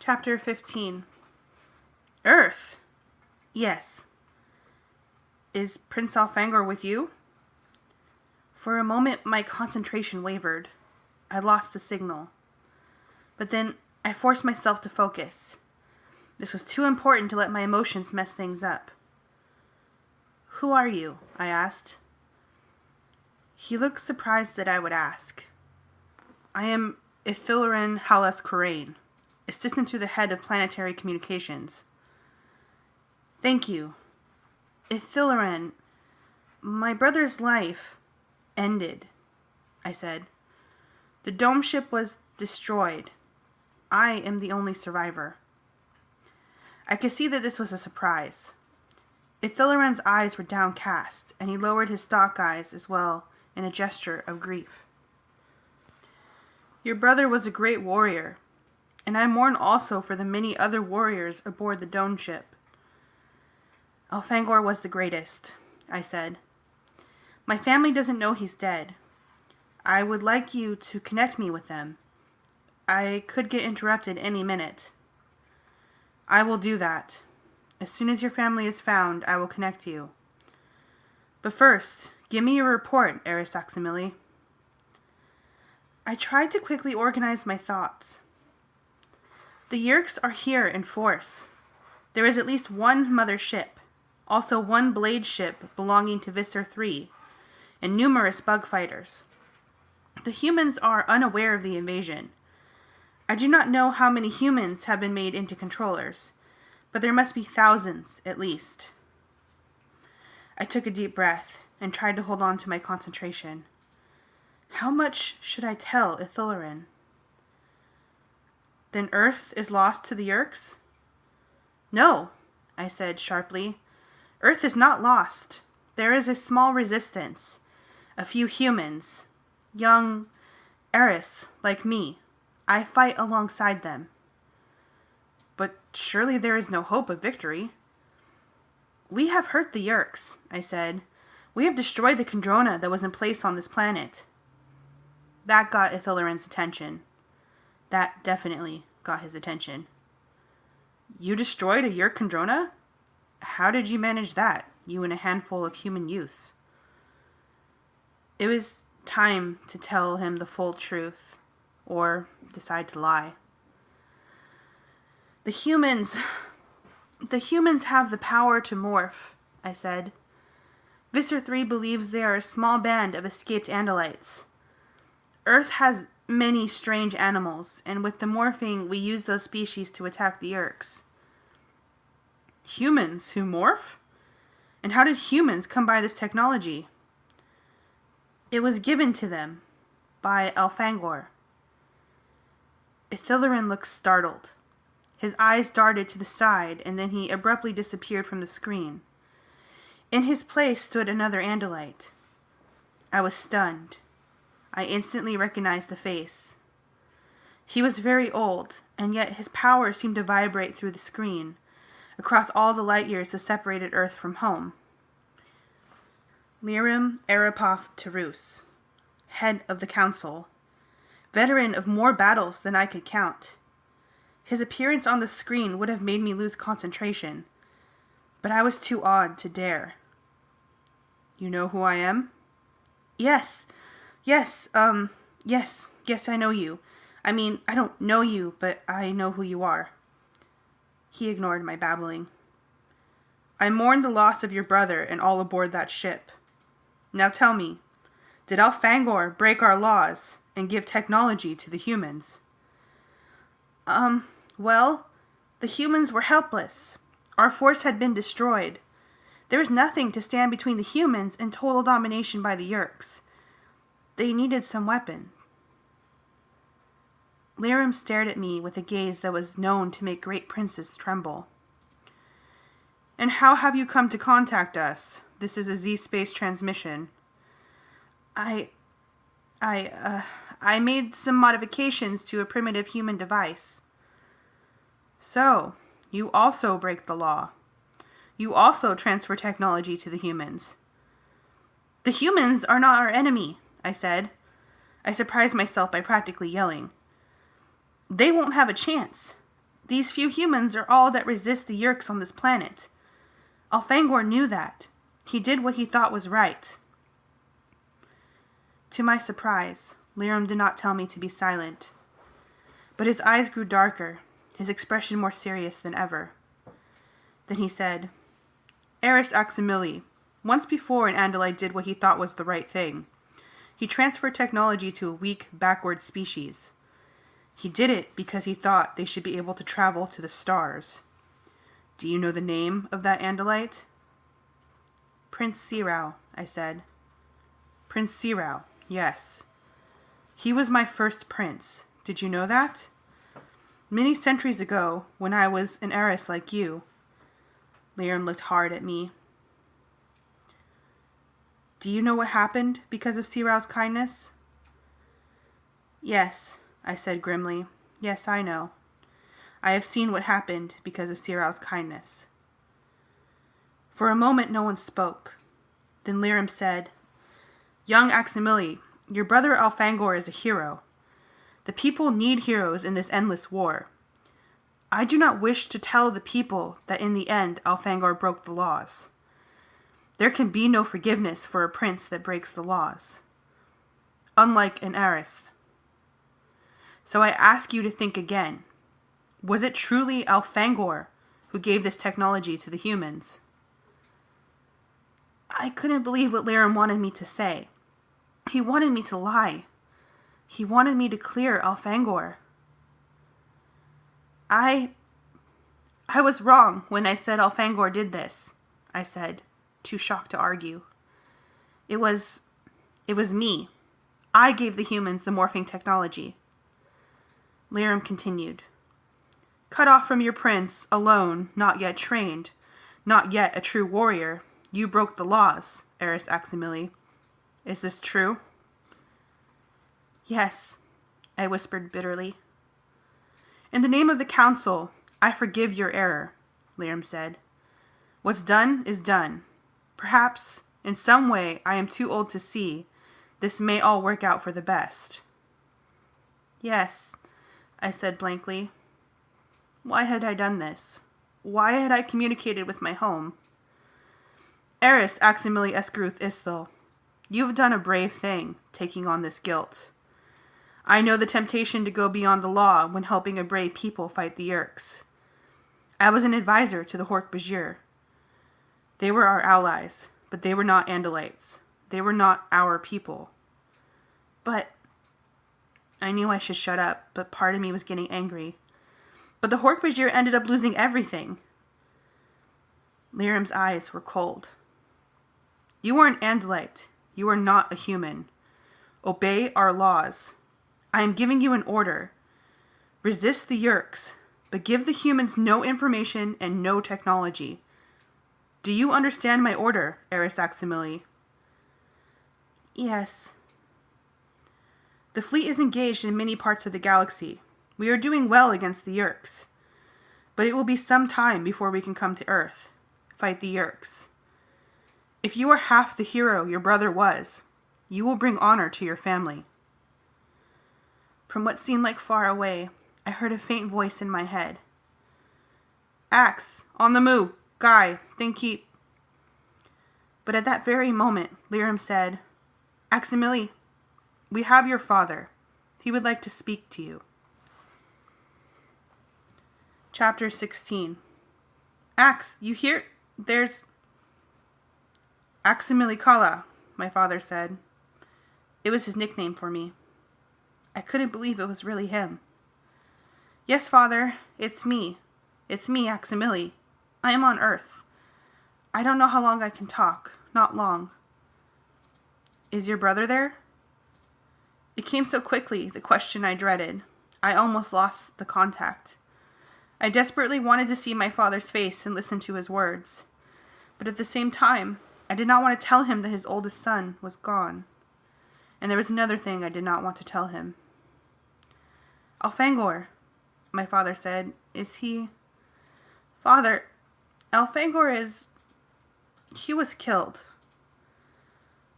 Chapter 15. Earth? Yes. Is Prince Alfangor with you? For a moment, my concentration wavered. I lost the signal. But then I forced myself to focus. This was too important to let my emotions mess things up. Who are you? I asked. He looked surprised that I would ask. I am Ithilren Halas Corain, assistant to the head of planetary communications. Thank you. Ithilren, my brother's life ended, I said. The dome ship was destroyed. I am the only survivor. I could see that this was a surprise. Ithilren's eyes were downcast, and he lowered his stalk eyes as well in a gesture of grief. Your brother was a great warrior, and I mourn also for the many other warriors aboard the dome ship. Alfangor was the greatest, I said. My family doesn't know he's dead. I would like you to connect me with them. I could get interrupted any minute. I will do that. As soon as your family is found, I will connect you. But first, give me your report, Arisaximili. I tried to quickly organize my thoughts. The Yeerks are here in force. There is at least one mother ship, also one blade ship belonging to Visser 3, and numerous bug fighters. The humans are unaware of the invasion. I do not know how many humans have been made into controllers, but there must be thousands at least. I took a deep breath and tried to hold on to my concentration. How much should I tell Ithilren? Then Earth is lost to the Yeerks? No, I said sharply. Earth is not lost. There is a small resistance. A few humans. Young Eris, like me. I fight alongside them. But surely there is no hope of victory. We have hurt the Yeerks, I said. We have destroyed the Kandrona that was in place on this planet. That got Ithilren's attention. That definitely got his attention. You destroyed a Yeerk Kandrona? How did you manage that, you and a handful of human youths? It was time to tell him the full truth, or decide to lie. The humans have the power to morph, I said. Visser 3 believes they are a small band of escaped Andalites. Earth has many strange animals, and with the morphing, we use those species to attack the Yeerks. Humans who morph? And how did humans come by this technology? It was given to them by Alfangor. Ithilren looked startled. His eyes darted to the side, and then he abruptly disappeared from the screen. In his place stood another Andalite. I was stunned. I instantly recognized the face. He was very old, and yet his power seemed to vibrate through the screen, across all the light years that separated Earth from home. Lirim Arapoth Terus, head of the council, veteran of more battles than I could count. His appearance on the screen would have made me lose concentration, but I was too awed to dare. You know who I am? Yes, I know you. I mean, I don't know you, but I know who you are. He ignored my babbling. I mourn the loss of your brother and all aboard that ship. Now tell me, did Alfangor break our laws and give technology to the humans? Well, the humans were helpless. Our force had been destroyed. There was nothing to stand between the humans and total domination by the Yeerks. They needed some weapon. Lirim stared at me with a gaze that was known to make great princes tremble. And how have you come to contact us? This is a Z-space transmission. I made some modifications to a primitive human device. So, you also break the law. You also transfer technology to the humans. The humans are not our enemy, I said. I surprised myself by practically yelling. They won't have a chance. These few humans are all that resist the Yeerks on this planet. Alfangor knew that. He did what he thought was right. To my surprise, Lirim did not tell me to be silent. But his eyes grew darker, his expression more serious than ever. Then he said, Eris Aximili, once before an Andalite did what he thought was the right thing. He transferred technology to a weak, backward species. He did it because he thought they should be able to travel to the stars. Do you know the name of that Andalite? Prince Sirau, I said. Prince Sirau, yes. He was my first prince. Did you know that? Many centuries ago, when I was an heiress like you. Lirim looked hard at me. Do you know what happened because of Sirau's kindness? Yes, I said grimly. Yes, I know. I have seen what happened because of Sirau's kindness. For a moment no one spoke. Then Lirim said, Young Aximili, your brother Alfangor is a hero. The people need heroes in this endless war. I do not wish to tell the people that in the end Alfangor broke the laws. There can be no forgiveness for a prince that breaks the laws. Unlike an heiress. So I ask you to think again. Was it truly Alfangor who gave this technology to the humans? I couldn't believe what Lirim wanted me to say. He wanted me to lie. He wanted me to clear Alfangor. I was wrong when I said Alfangor did this, I said, too shocked to argue. It was me. I gave the humans the morphing technology. Lirim continued. Cut off from your prince, alone, not yet trained, not yet a true warrior, you broke the laws, Eris Aximili. Is this true? Yes, I whispered bitterly. In the name of the council, I forgive your error, Lirim said. What's done is done. Perhaps, in some way I am too old to see, this may all work out for the best. Yes, I said blankly. Why had I done this? Why had I communicated with my home? Eris Aximili Esgaruth Isthel, you have done a brave thing, taking on this guilt. I know the temptation to go beyond the law when helping a brave people fight the Yeerks. I was an advisor to the Hork-Bajir. They were our allies, but they were not Andalites. They were not our people. But I knew I should shut up, but part of me was getting angry. But the Hork-Bajir ended up losing everything. Lirim's eyes were cold. You are an Andalite. You are not a human. Obey our laws. I am giving you an order. Resist the Yeerks, but give the humans no information and no technology. Do you understand my order, Eris Aximili? Yes. The fleet is engaged in many parts of the galaxy. We are doing well against the Yeerks. But it will be some time before we can come to Earth. Fight the Yeerks. If you are half the hero your brother was, you will bring honor to your family. From what seemed like far away, I heard a faint voice in my head. Axe, on the move, Guy, then keep. But at that very moment, Lirim said, Aximili, we have your father. He would like to speak to you. Chapter 16. Axe, you hear? There's... Aximili Kala, my father said. It was his nickname for me. I couldn't believe it was really him. Yes, father, it's me. It's me, Aximili. I am on Earth. I don't know how long I can talk. Not long. Is your brother there? It came so quickly, the question I dreaded. I almost lost the contact. I desperately wanted to see my father's face and listen to his words. But at the same time, I did not want to tell him that his oldest son was gone. And there was another thing I did not want to tell him. Alfangor, my father said, is he... Father, Alfangor is... He was killed.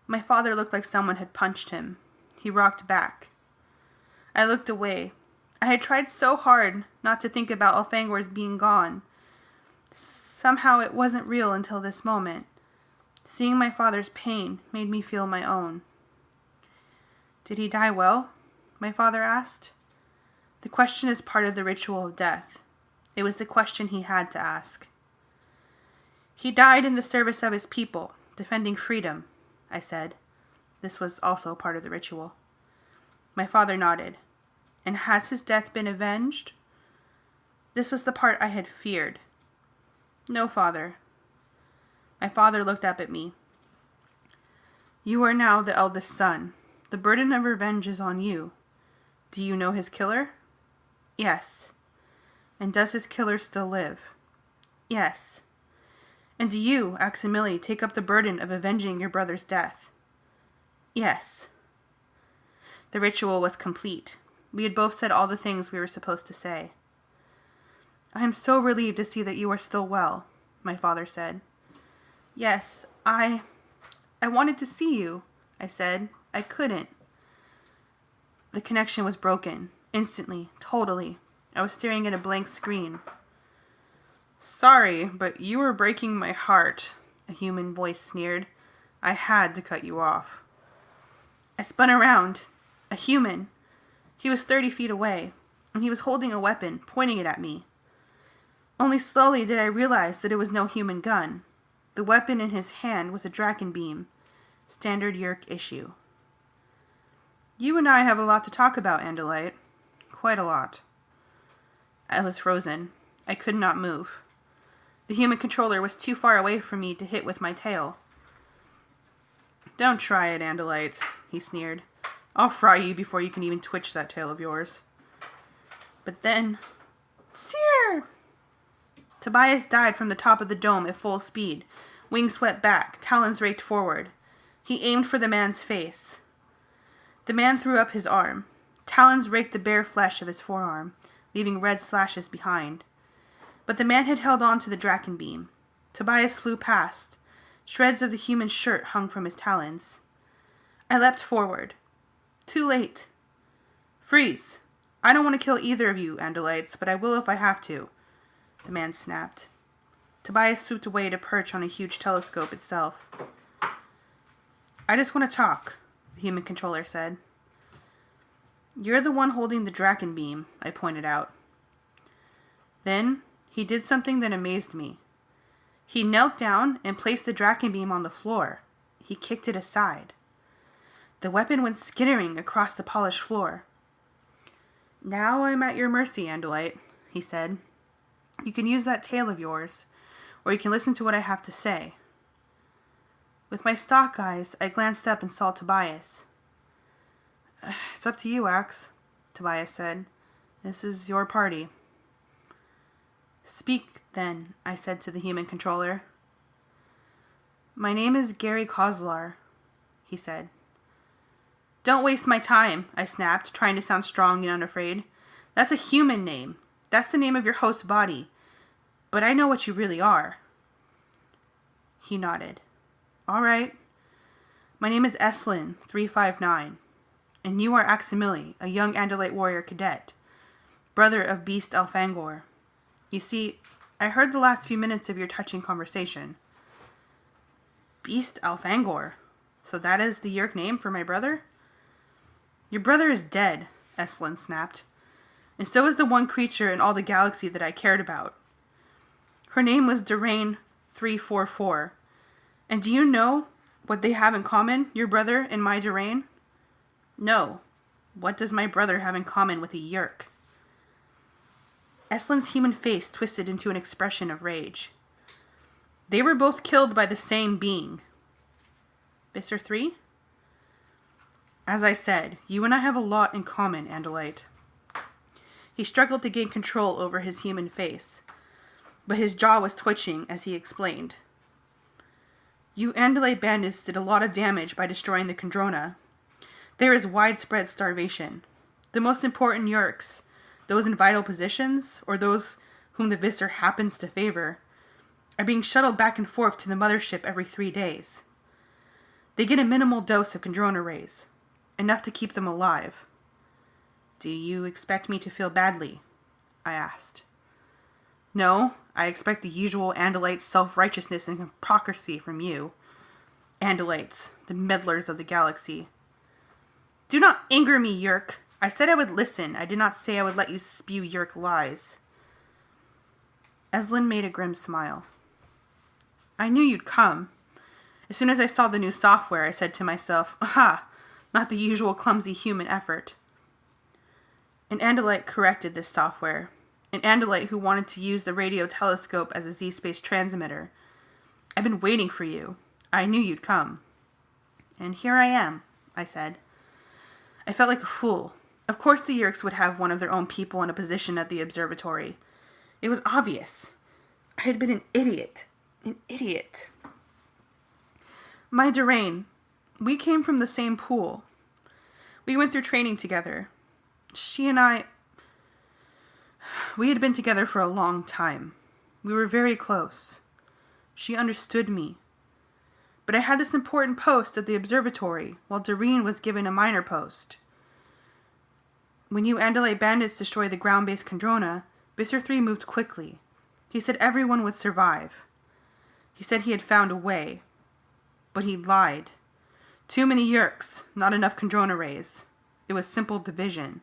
My father looked like someone had punched him. He rocked back. I looked away. I had tried so hard not to think about Elfangor's being gone. Somehow it wasn't real until this moment. Seeing my father's pain made me feel my own. Did he die well? My father asked. The question is part of the ritual of death. It was the question he had to ask. He died in the service of his people, defending freedom, I said. This was also part of the ritual. My father nodded. And has his death been avenged? This was the part I had feared. No, father. My father looked up at me. You are now the eldest son. The burden of revenge is on you. Do you know his killer? Yes. And does his killer still live? Yes. And do you, Aximili, take up the burden of avenging your brother's death? Yes. The ritual was complete. We had both said all the things we were supposed to say. I am so relieved to see that you are still well, my father said. Yes, I wanted to see you, I said. I couldn't. The connection was broken. Instantly. Totally. I was staring at a blank screen. Sorry, but you were breaking my heart, a human voice sneered. I had to cut you off. I spun around. A human. He was 30 feet away, and he was holding a weapon, pointing it at me. Only slowly did I realize that it was no human gun. The weapon in his hand was a Draken beam, standard Yerk issue. You and I have a lot to talk about, Andalite. Quite a lot. I was frozen. I could not move. The human controller was too far away from me to hit with my tail. Don't try it, Andalite, he sneered. I'll fry you before you can even twitch that tail of yours. But then... Seer! Tobias died from the top of the dome at full speed. Wings swept back, talons raked forward. He aimed for the man's face. The man threw up his arm. Talons raked the bare flesh of his forearm, leaving red slashes behind. But the man had held on to the Draken beam. Tobias flew past. Shreds of the human shirt hung from his talons. I leapt forward. Too late. Freeze. I don't want to kill either of you, Andalites, but I will if I have to, the man snapped. Tobias swooped away to perch on a huge telescope itself. I just want to talk, the human controller said. You're the one holding the Draken beam, I pointed out. Then he did something that amazed me. He knelt down and placed the Draken beam on the floor. He kicked it aside. The weapon went skittering across the polished floor. Now I'm at your mercy, Andalite, he said. You can use that tail of yours, or you can listen to what I have to say. With my stalk eyes, I glanced up and saw Tobias. It's up to you, Axe, Tobias said. This is your party. Speak, then, I said to the human controller. My name is Gary Kozlar, he said. Don't waste my time, I snapped, trying to sound strong and unafraid. That's a human name. That's the name of your host's body. But I know what you really are. He nodded. All right. My name is Eslin, 359. And you are Aximili, a young Andalite warrior cadet, brother of Beast Elfangor. You see, I heard the last few minutes of your touching conversation. Beast Elfangor? So that is the Yerk name for my brother? Your brother is dead, Eslin snapped. And so is the one creature in all the galaxy that I cared about. Her name was Durain 344. And do you know what they have in common, your brother and my Durain? No. What does my brother have in common with a Yerk? Eslin's human face twisted into an expression of rage. They were both killed by the same being. Visser 3? As I said, you and I have a lot in common, Andalite. He struggled to gain control over his human face, but his jaw was twitching as he explained. You Andalite bandits did a lot of damage by destroying the Kandrona. There is widespread starvation. The most important Yerks, those in vital positions, or those whom the Visser happens to favor, are being shuttled back and forth to the mothership every 3 days. They get a minimal dose of Kandrona rays, enough to keep them alive. Do you expect me to feel badly? I asked. No, I expect the usual Andalite self-righteousness and hypocrisy from you. Andalites, the meddlers of the galaxy. Do not anger me, Yerk. I said I would listen. I did not say I would let you spew Yerk lies. Eslin made a grim smile. I knew you'd come. As soon as I saw the new software, I said to myself, aha, not the usual clumsy human effort. An Andalite corrected this software. An Andalite who wanted to use the radio telescope as a Z-space transmitter. I've been waiting for you. I knew you'd come. And here I am, I said. I felt like a fool. Of course the Yerks would have one of their own people in a position at the observatory. It was obvious. I had been an idiot. An idiot. My Durain, we came from the same pool. We went through training together. She and I, we had been together for a long time. We were very close. She understood me. But I had this important post at the observatory, while Doreen was given a minor post. When you Andalite bandits destroyed the ground-based Kandrona, Visser 3 moved quickly. He said everyone would survive. He said he had found a way. But he lied. Too many Yerks, not enough Kandrona rays. It was simple division.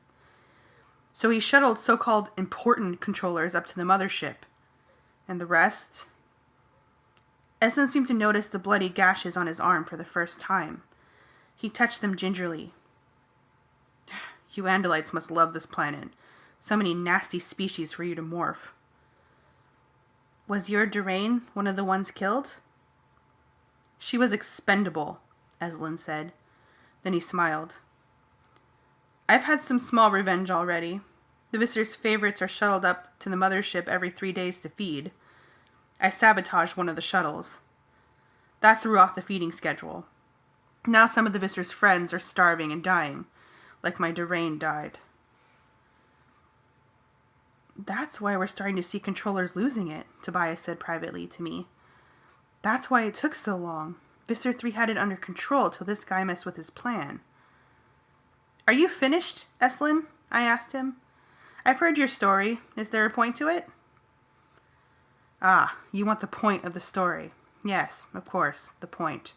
So he shuttled so-called important controllers up to the mothership. And the rest? Eslin seemed to notice the bloody gashes on his arm for the first time. He touched them gingerly. You Andalites must love this planet. So many nasty species for you to morph. Was your Durain one of the ones killed? She was expendable, Eslin said. Then he smiled. I've had some small revenge already. The Visser's favorites are shuttled up to the mothership every 3 days to feed. I sabotaged one of the shuttles. That threw off the feeding schedule. Now some of the Visser's friends are starving and dying, like my Durain died. That's why we're starting to see controllers losing it, Tobias said privately to me. That's why it took so long. Visser 3 had it under control till this guy messed with his plan. Are you finished, Eslin? I asked him. I've heard your story. Is there a point to it? Ah, you want the point of the story. Yes, of course, the point.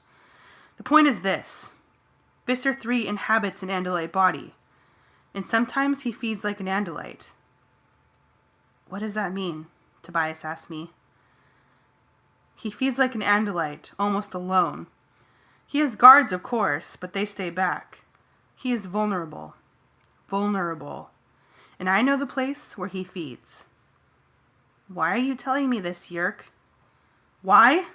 The point is this. Visser 3 inhabits an Andalite body, and sometimes he feeds like an Andalite. What does that mean? Tobias asked me. He feeds like an Andalite, almost alone. He has guards, of course, but they stay back. He is vulnerable. Vulnerable. And I know the place where he feeds. Why are you telling me this, Yerk? Why?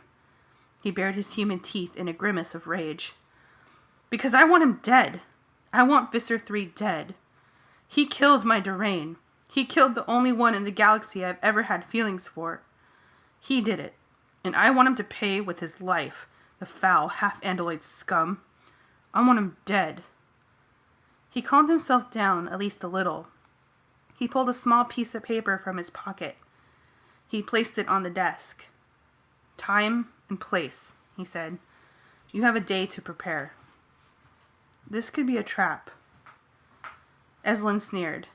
He bared his human teeth in a grimace of rage. Because I want him dead. I want Visser 3 dead. He killed my Durain. He killed the only one in the galaxy I've ever had feelings for. He did it. And I want him to pay with his life, the foul, half-Andalite scum. I want him dead. He calmed himself down, at least a little. He pulled a small piece of paper from his pocket. He placed it on the desk. Time and place, he said. You have a day to prepare. This could be a trap. Eslin sneered.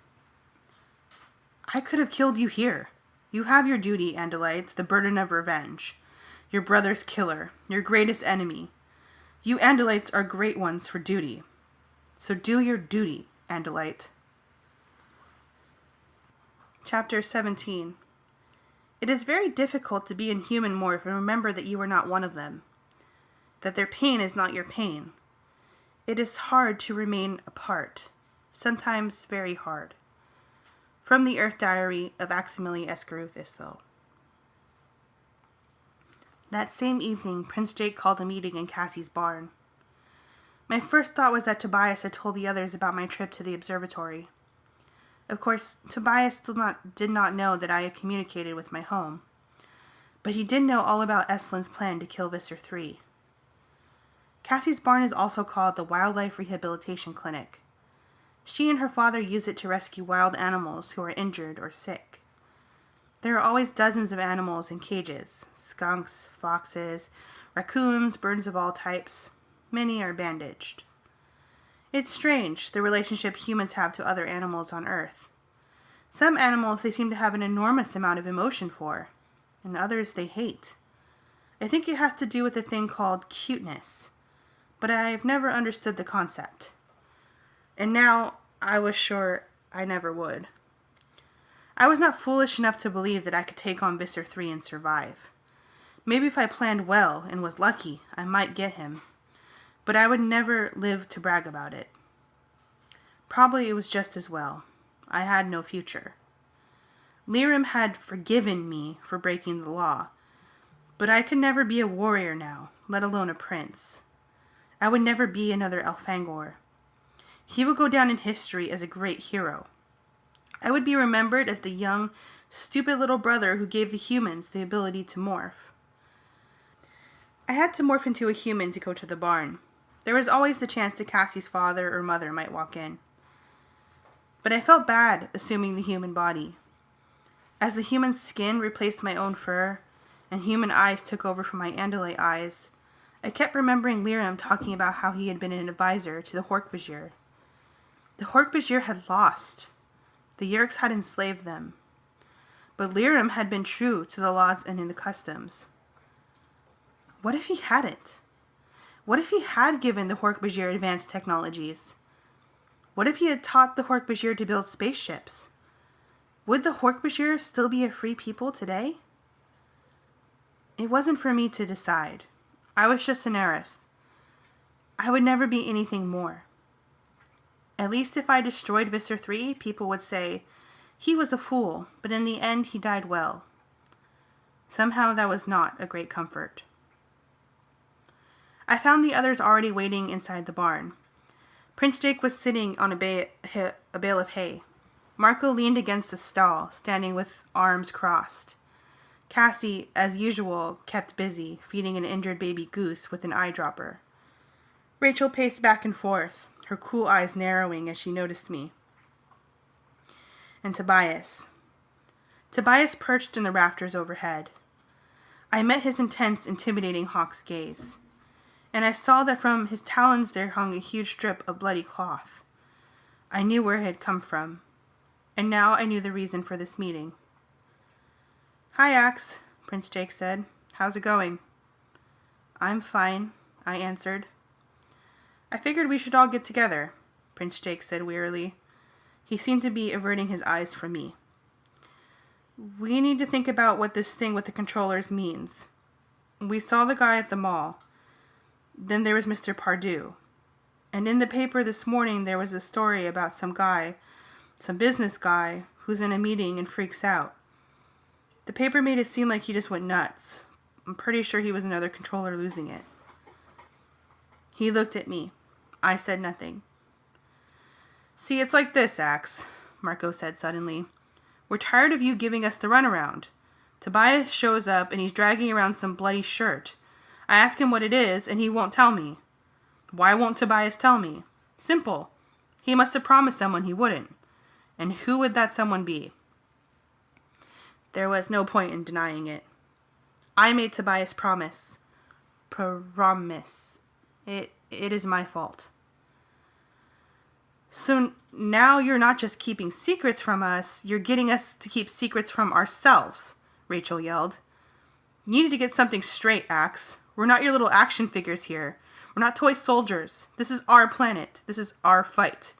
I could have killed you here. You have your duty, Andalites, the burden of revenge. Your brother's killer, your greatest enemy. You Andalites are great ones for duty. So do your duty, Andalite. Chapter 17. It is very difficult to be in human morph and remember that you are not one of them. That their pain is not your pain. It is hard to remain apart. Sometimes very hard. From the Earth Diary of Aximili Escaruth Isthel. That same evening, Prince Jake called a meeting in Cassie's barn. My first thought was that Tobias had told the others about my trip to the observatory. Of course, Tobias did not know that I had communicated with my home, but he did know all about Eslin's plan to kill Visser 3. Cassie's barn is also called the Wildlife Rehabilitation Clinic. She and her father use it to rescue wild animals who are injured or sick. There are always dozens of animals in cages, skunks, foxes, raccoons, birds of all types. Many are bandaged. It's strange, the relationship humans have to other animals on Earth. Some animals they seem to have an enormous amount of emotion for, and others they hate. I think it has to do with a thing called cuteness, but I've never understood the concept. And now I was sure I never would. I was not foolish enough to believe that I could take on Visser 3 and survive. Maybe if I planned well and was lucky, I might get him. But I would never live to brag about it. Probably it was just as well. I had no future. Lirim had forgiven me for breaking the law, but I could never be a warrior now, let alone a prince. I would never be another Elfangor. He would go down in history as a great hero. I would be remembered as the young, stupid little brother who gave the humans the ability to morph. I had to morph into a human to go to the barn. There was always the chance that Cassie's father or mother might walk in. But I felt bad assuming the human body. As the human skin replaced my own fur, and human eyes took over from my Andalite eyes, I kept remembering Lirim talking about how he had been an advisor to the Hork-Bajir. The Hork-Bajir had lost. The Yeerks had enslaved them. But Lirim had been true to the laws and in the customs. What if he hadn't? What if he had given the Hork-Bajir advanced technologies? What if he had taught the Hork-Bajir to build spaceships? Would the Hork-Bajir still be a free people today? It wasn't for me to decide. I was just an heiress. I would never be anything more. At least if I destroyed Visser 3, people would say, he was a fool, but in the end he died well. Somehow that was not a great comfort. I found the others already waiting inside the barn. Prince Jake was sitting on a bale of hay. Marco leaned against the stall, standing with arms crossed. Cassie, as usual, kept busy, feeding an injured baby goose with an eyedropper. Rachel paced back and forth, her cool eyes narrowing as she noticed me. And Tobias. Tobias perched in the rafters overhead. I met his intense, intimidating hawk's gaze, and I saw that from his talons there hung a huge strip of bloody cloth. I knew where it had come from, and now I knew the reason for this meeting. "Hi, Axe," Prince Jake said. "How's it going?" "I'm fine," I answered. "I figured we should all get together," Prince Jake said wearily. He seemed to be averting his eyes from me. "We need to think about what this thing with the controllers means. We saw the guy at the mall. Then there was Mr. Pardue. And in the paper this morning there was a story about some business guy, who's in a meeting and freaks out. The paper made it seem like he just went nuts. I'm pretty sure he was another controller losing it." He looked at me. I said nothing. "See, it's like this, Axe," Marco said suddenly. "We're tired of you giving us the runaround. Tobias shows up and he's dragging around some bloody shirt. I ask him what it is and he won't tell me. Why won't Tobias tell me? Simple. He must have promised someone he wouldn't. And who would that someone be?" There was no point in denying it. I made Tobias promise. It is my fault. "So now you're not just keeping secrets from us, you're getting us to keep secrets from ourselves," Rachel yelled. "You need to get something straight, Axe. We're not your little action figures here. We're not toy soldiers. This is our planet. This is our fight.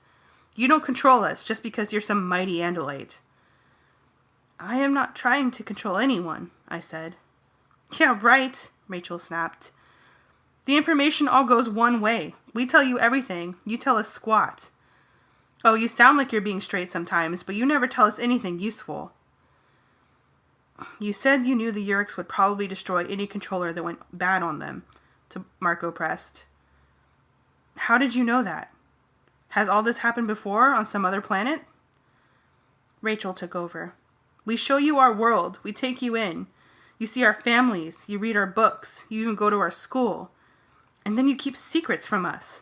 You don't control us just because you're some mighty Andalite." "I am not trying to control anyone," I said. "Yeah, right," Rachel snapped. "The information all goes one way. We tell you everything. You tell us squat. Oh, you sound like you're being straight sometimes, but you never tell us anything useful." "You said you knew the Yeerks would probably destroy any controller that went bad on them," Marco pressed. "How did you know that? Has all this happened before on some other planet?" Rachel took over. "We show you our world. We take you in. You see our families. You read our books. You even go to our school. And then you keep secrets from us."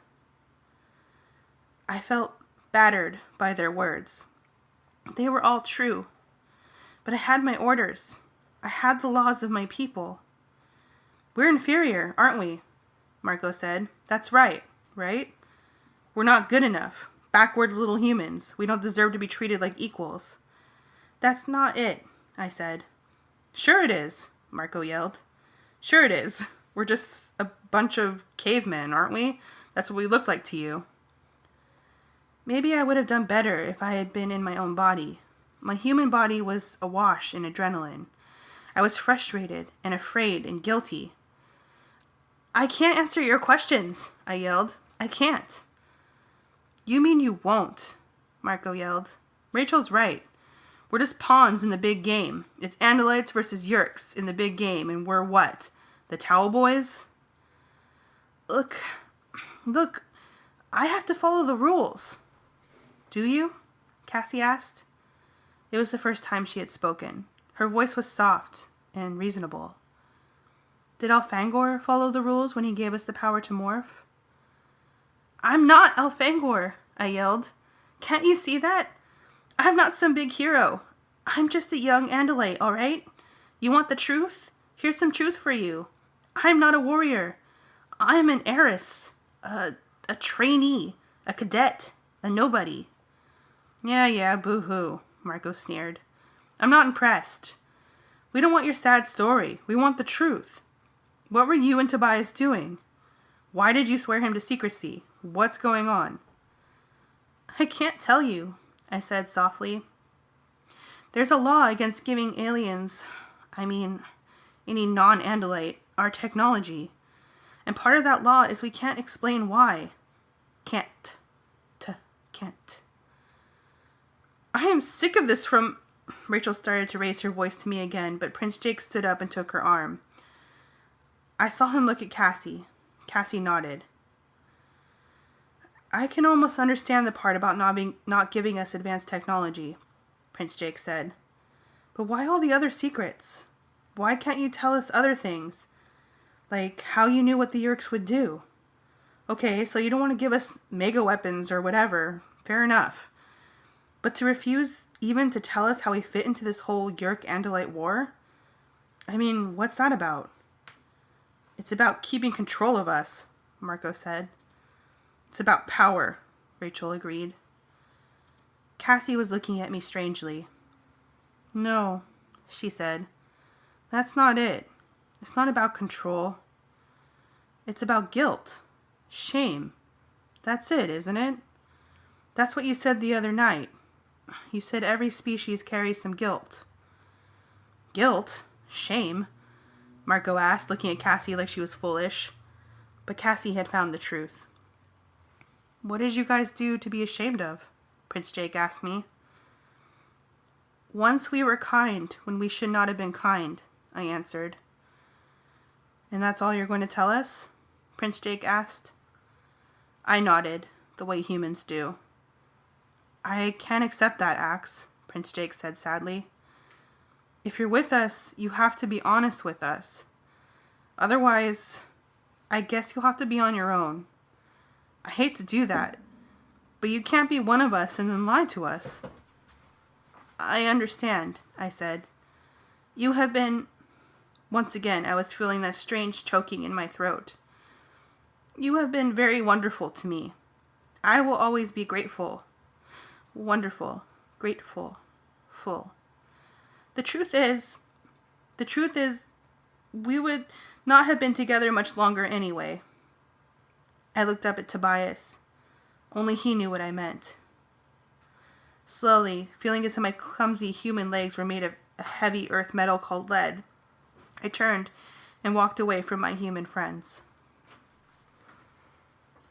I felt battered by their words. They were all true. But I had my orders. I had the laws of my people. "We're inferior, aren't we?" Marco said. "That's right, right?" We're not good enough. Backward little humans. We don't deserve to be treated like equals. That's not it, I said. Sure it is, Marco yelled. Sure it is. We're just a bunch of cavemen, aren't we? That's what we look like to you. Maybe I would have done better if I had been in my own body. My human body was awash in adrenaline. I was frustrated and afraid and guilty. I can't answer your questions, I yelled. I can't. You mean you won't, Marco yelled. Rachel's right. We're just pawns in the big game. It's Andalites versus Yeerks in the big game, and we're what? The Towel Boys? Look, I have to follow the rules. Do you? Cassie asked. It was the first time she had spoken. Her voice was soft and reasonable. Did Elfangor follow the rules when he gave us the power to morph? I'm not Elfangor, I yelled. Can't you see that? I'm not some big hero. I'm just a young Andalite, all right? You want the truth? Here's some truth for you. I'm not a warrior. I'm an heiress, a trainee, a cadet, a nobody. Yeah, boo-hoo, Marco sneered. I'm not impressed. We don't want your sad story. We want the truth. What were you and Tobias doing? Why did you swear him to secrecy? What's going on? I can't tell you, I said softly. There's a law against giving aliens, any non-Andalite, our technology. And part of that law is we can't explain why. Can't. I am sick of this from... Rachel started to raise her voice to me again, but Prince Jake stood up and took her arm. I saw him look at Cassie. Cassie nodded. I can almost understand the part about not giving us advanced technology, Prince Jake said. But why all the other secrets? Why can't you tell us other things? Like how you knew what the Yeerks would do. Okay, so you don't want to give us mega weapons or whatever. Fair enough. But to refuse even to tell us how we fit into this whole Yeerk-Andalite war? What's that about? It's about keeping control of us, Marco said. It's about power, Rachel agreed. Cassie was looking at me strangely. No, she said. That's not it. It's not about control. It's about guilt. Shame. That's it, isn't it? That's what you said the other night. You said every species carries some guilt. Guilt? Shame? Marco asked, looking at Cassie like she was foolish. But Cassie had found the truth. What did you guys do to be ashamed of? Prince Jake asked me. Once we were kind when we should not have been kind, I answered. And that's all you're going to tell us? Prince Jake asked. I nodded, the way humans do. I can't accept that, Axe, Prince Jake said sadly. If you're with us, you have to be honest with us. Otherwise, I guess you'll have to be on your own. I hate to do that, but you can't be one of us and then lie to us. I understand, I said. You have been... Once again, I was feeling that strange choking in my throat. You have been very wonderful to me. I will always be grateful. Wonderful, grateful, full. The truth is, we would not have been together much longer anyway. I looked up at Tobias. Only he knew what I meant. Slowly, feeling as if my clumsy human legs were made of a heavy earth metal called lead, I turned and walked away from my human friends.